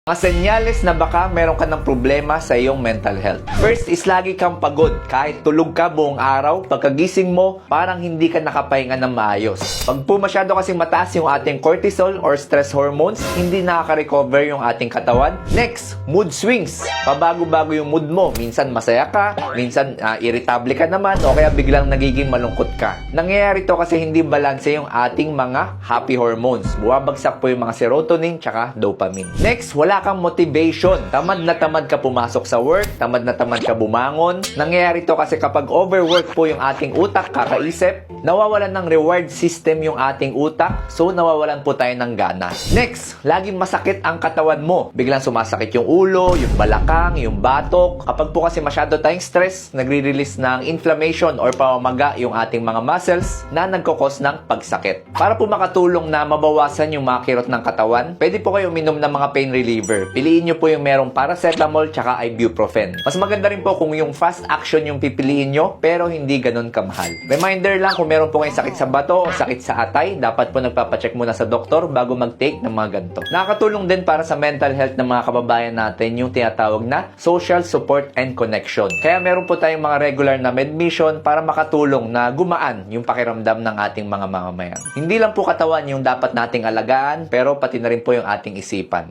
Mga senyales na baka meron ka ng problema sa iyong mental health. First is lagi kang pagod. Kahit tulog ka buong araw, pagkagising mo, parang hindi ka nakapahinga ng maayos. Pag po masyado kasing mataas yung ating cortisol or stress hormones, hindi nakaka-recover yung ating katawan. Next, mood swings. Pabago-bago yung mood mo. Minsan masaya ka, minsan irritable ka naman, o kaya biglang nagiging malungkot ka. Nangyayari to kasi hindi balanse yung ating mga happy hormones. Buwabagsak po yung mga serotonin tsaka dopamine. Next, wala kang motivation. Tamad na tamad ka pumasok sa work, tamad na tamad ka bumangon. Nangyayari to kasi kapag overwork po yung ating utak, kakaisip, nawawalan ng reward system yung ating utak, so nawawalan po tayo ng gana. Next, laging masakit ang katawan mo. Biglang sumasakit yung ulo, yung balakang, yung batok. Kapag po kasi masyado tayong stress, nagre-release ng inflammation or pamamaga yung ating mga muscles na nagkukos ng pagsakit. Para po makatulong na mabawasan yung mga kirot ng katawan, pwede po kayo uminom ng mga pain reliever. Piliin nyo po yung merong paracetamol tsaka ibuprofen. Mas maganda rin po kung yung fast action yung pipiliin nyo, pero hindi ganun kamahal. Reminder lang, kung meron po kayong sakit sa bato o sakit sa atay, dapat po nagpapacheck muna sa doktor bago mag-take ng mga ganito. Nakakatulong din para sa mental health ng mga kababayan natin yung tinatawag na social support and connection. Kaya meron po tayong mga regular na medmission para makatulong na gumaan yung pakiramdam ng ating mga mamamayan. Hindi lang po katawan yung dapat nating alagaan, pero pati na rin po yung ating isipan.